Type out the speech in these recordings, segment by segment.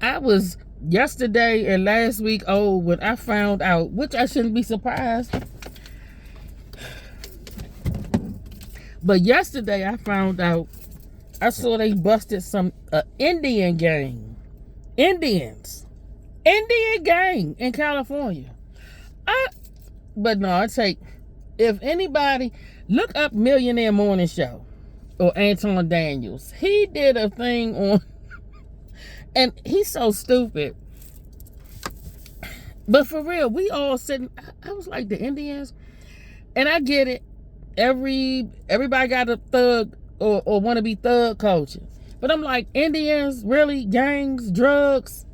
I was yesterday and last week old when I found out, which I shouldn't be surprised. But yesterday I found out, I saw they busted some Indian gang. Indian gang in California. But no, I take, if anybody, look up Millionaire Morning Show or Anton Daniels. He did a thing on, and he's so stupid. But for real, we all sitting, I was like, the Indians, and I get it. Everybody got a thug or want to be thug culture. But I'm like, Indians, really? Gangs, drugs?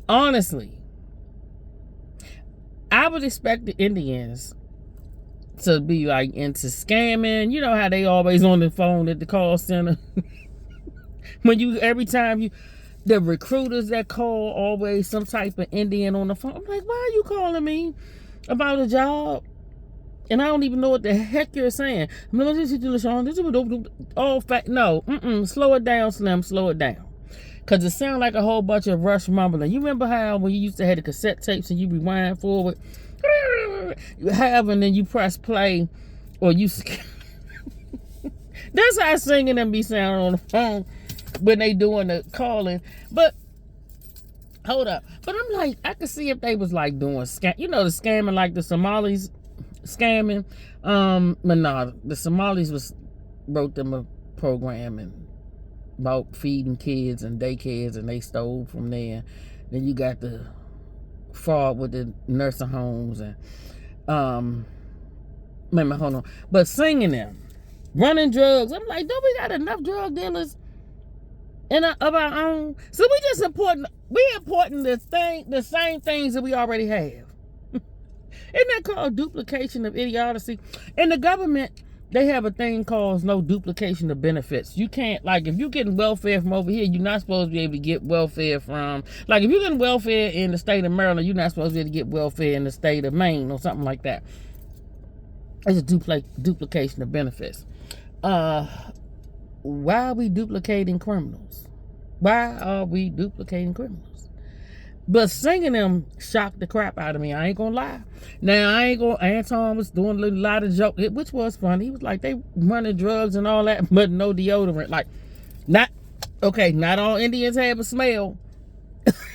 Honestly, I would expect the Indians to be like into scamming. You know how they always on the phone at the call center? Every time the recruiters that call, always some type of Indian on the phone. I'm like, why are you calling me about a job? And I don't even know what the heck you're saying. All fact, no, slow it down, Slim, slow it down. Because it sounds like a whole bunch of rush mumbling. You remember how when you used to have the cassette tapes and you rewind forward? You have, and then you press play, or you... That's how singing them be sounding on the phone when they doing the calling. But, hold up. But I'm like, I could see if they was like doing, the scamming like the Somalis scamming. But no, the Somalis wrote them a program and about feeding kids and daycares, and they stole from there. Then you got the fraud with the nursing homes and hold on. But singing them, running drugs. I'm like, don't we got enough drug dealers of our own? So we just importing the same things that we already have. Isn't that called duplication of idiocy? In the government, they have a thing called no duplication of benefits. You can't, like, if you're getting welfare from over here, you're not supposed to be able to get welfare from, like, if you're getting welfare in the state of Maryland, you're not supposed to be able to get welfare in the state of Maine or something like that. It's a duplication of benefits. Why are we duplicating criminals? Why are we duplicating criminals? But singing them shocked the crap out of me. I ain't gonna lie. Now, Anton was doing a lot of jokes, which was funny. He was like, they running drugs and all that, but no deodorant. Like, not all Indians have a smell.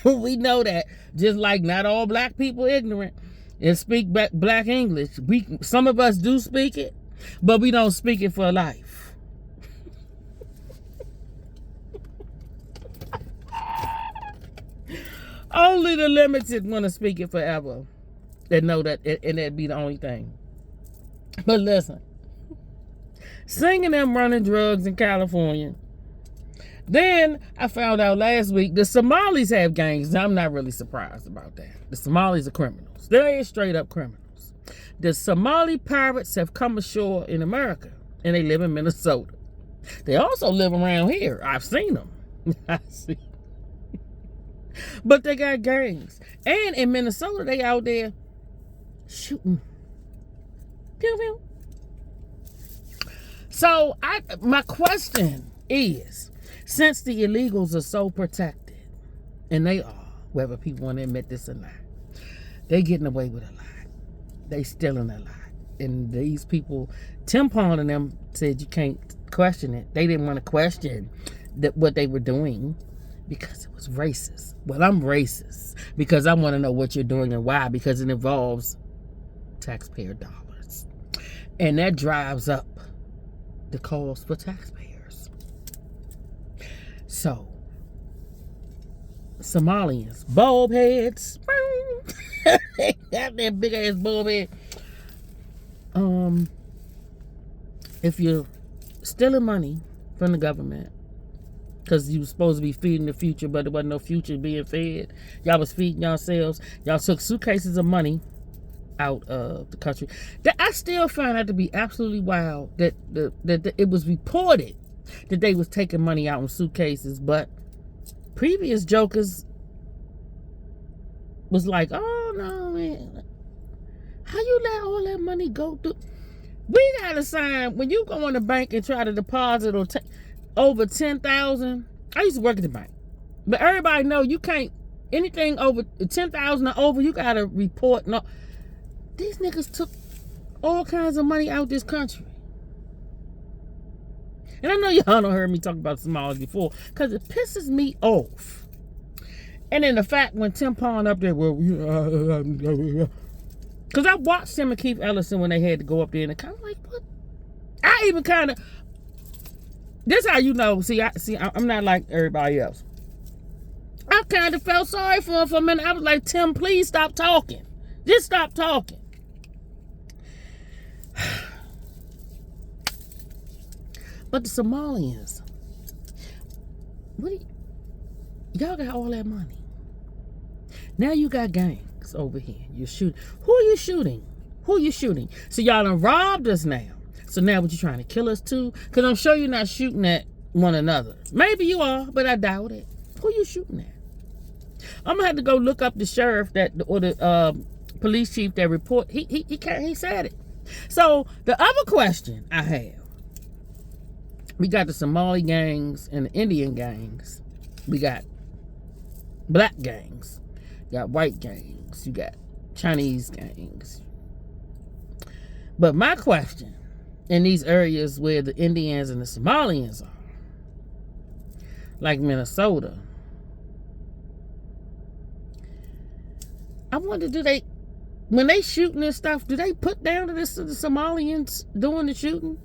We know that. Just like not all black people ignorant and speak black English. Some of us do speak it, but we don't speak it for life. Only the limited want to speak it forever. They know that, and that'd be the only thing. But listen, singing them running drugs in California. Then I found out last week the Somalis have gangs. Now, I'm not really surprised about that. The Somalis are criminals. They're straight up criminals. The Somali pirates have come ashore in America, and they live in Minnesota. They also live around here. I've seen them. I see. But they got gangs. And in Minnesota, they out there shooting. Pew, pew. So my question is, since the illegals are so protected, and they are, whether people want to admit this or not, they getting away with a lot. They stealing a lot. And these people, Tim Pond and them said you can't question it. They didn't want to question what they were doing because it was racist. Well, I'm racist because I want to know what you're doing and why, because it involves taxpayer dollars. And that drives up the cost for taxpayers. So, Somalians, bulb heads, they got that big ass bulb head. If you're stealing money from the government, because you were supposed to be feeding the future, but there wasn't no future being fed. Y'all was feeding yourselves. Y'all took suitcases of money out of the country. I still find that to be absolutely wild that it was reported that they was taking money out in suitcases, but previous jokers was like, oh no, man, how you let all that money go through? We got to sign, when you go in the bank and try to deposit or take over $10,000. I used to work at the bank. But everybody know you can't, anything over 10,000 or over, you gotta report. No, these niggas took all kinds of money out this country. And I know y'all don't heard me talk about Somali before, because it pisses me off. And then the fact when Tim Pond up there, well, because I watched him and Keith Ellison when they had to go up there, and kind of like, what? I even kind of, this how you know, I'm not like everybody else. I kind of felt sorry for him for a minute. I was like, Tim, please stop talking. Just stop talking. But the Somalians, y'all got all that money. Now you got gangs over here. You're shooting. Who are you shooting? Who are you shooting? So y'all done robbed us now. So now what, you trying to kill us too? Because I'm sure you're not shooting at one another. Maybe you are, but I doubt it. Who you shooting at? I'm gonna have to go look up the sheriff or the police chief that report. He said it. So the other question I have, we got the Somali gangs and the Indian gangs. We got black gangs. You got white gangs. You got Chinese gangs. But my question, in these areas where the Indians and the Somalians are, like Minnesota, I wonder, when they shooting this stuff, do they put down to the Somalians doing the shooting?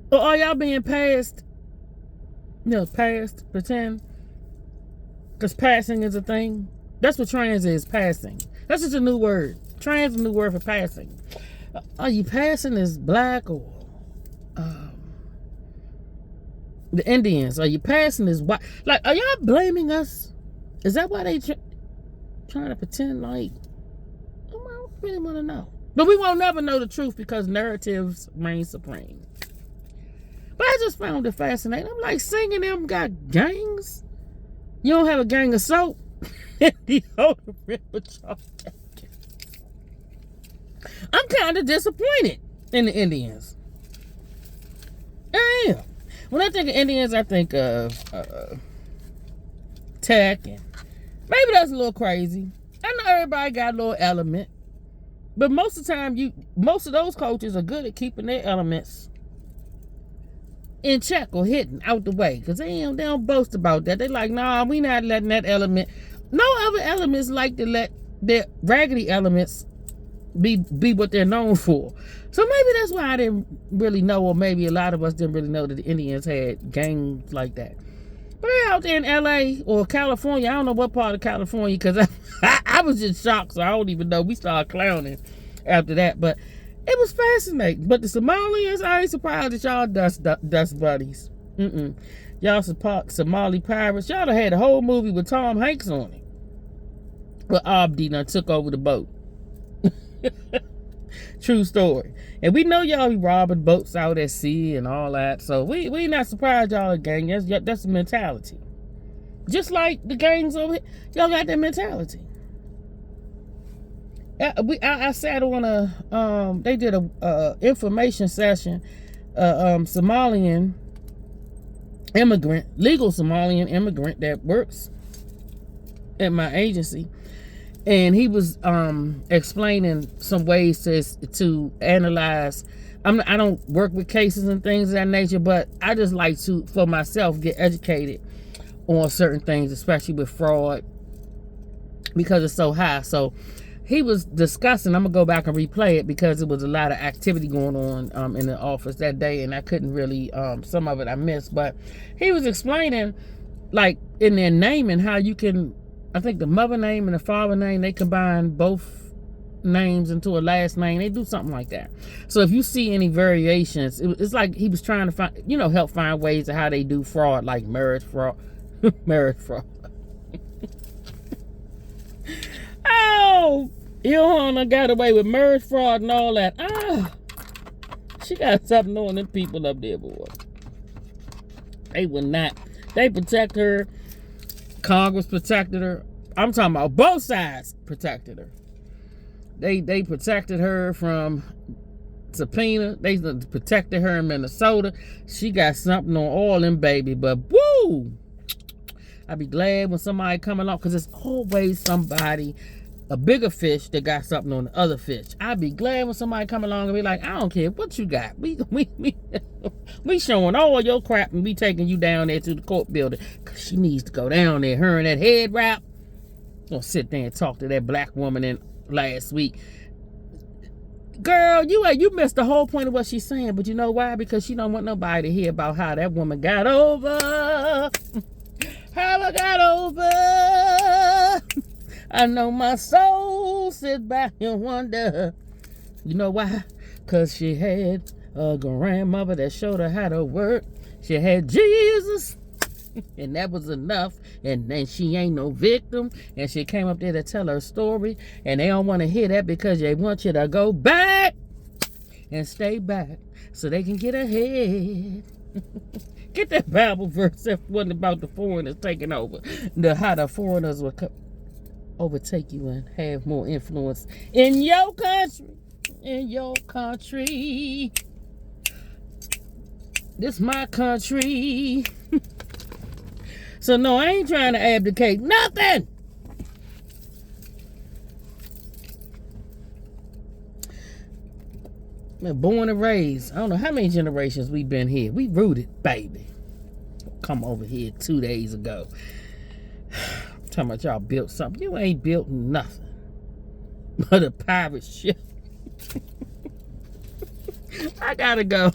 Or are y'all being passed? Pretend? Because passing is a thing. That's what trans is, passing. That's just a new word. Trans is a new word for passing. Are you passing as black or the Indians? Are you passing as white? Like, are y'all blaming us? Is that why they trying to pretend like? I don't really want to know. But we won't never know the truth because narratives reign supreme. But I just found it fascinating. I'm like, singing them got gangs? You don't have a gang of soap? I'm kind of disappointed in the Indians. I am. When I think of Indians, I think of tech, and maybe that's a little crazy. I know everybody got a little element, but most of the time, most of those coaches are good at keeping their elements in check or hidden out the way, because they don't boast about that. They like, nah, we not letting that element. No other elements like to let their raggedy elements be what they're known for. So maybe that's why I didn't really know, or maybe a lot of us didn't really know that the Indians had gangs like that. But they're out there in LA or California. I don't know what part of California, because I was just shocked, so I don't even know. We started clowning after that, but it was fascinating. But the Somalians, I ain't surprised that y'all dust buddies. Y'all support Somali pirates. Y'all done had a whole movie with Tom Hanks on it. But Abdi done took over the boat. True story. And we know y'all be robbing boats out at sea and all that. So we not surprised y'all a gang. That's the mentality. Just like the gangs over here. Y'all got that mentality. I sat on they did a information session, Somalian immigrant, legal Somalian immigrant that works at my agency, and he was explaining some ways to analyze. I don't work with cases and things of that nature, but I just like to, for myself, get educated on certain things, especially with fraud, because it's so high. So he was discussing, I'm gonna go back and replay it because there was a lot of activity going on in the office that day, and I couldn't really, some of it I missed, but he was explaining, like, in their naming, how you can, I think the mother name and the father name, they combine both names into a last name. They do something like that. So if you see any variations, it's like he was trying to find, help find ways of how they do fraud, like marriage fraud. Marriage fraud. Oh, Ilhana got away with marriage fraud and all that. She got something on them people up there, boy. They would not. They protect her. Congress protected her. I'm talking about both sides protected her. They protected her from subpoena. They protected her in Minnesota. She got something on all them, baby. But woo! I be glad when somebody come along, because it's always somebody, a bigger fish that got something on the other fish. I be glad when somebody come along and be like, I don't care what you got. We showing all your crap and we taking you down there to the court building, because she needs to go down there. Her and that head wrap. Gonna sit there and talk to that black woman in last week. Girl, you missed the whole point of what she's saying, but you know why? Because she don't want nobody to hear about how that woman got over. How I got over. I know my soul sits back and wonder. You know why? Because she had a grandmother that showed her how to work. She had Jesus, and that was enough. And then she ain't no victim. And she came up there to tell her story. And they don't want to hear that because they want you to go back and stay back so they can get ahead. Get that Bible verse that wasn't about the foreigners taking over. How the foreigners will overtake you and have more influence in your country. In your country. This my country. So no, I ain't trying to abdicate nothing. I'm born and raised. I don't know how many generations we've been here. We rooted, baby. Come over here 2 days ago. Talking about y'all built something. You ain't built nothing but a pirate ship. I gotta go.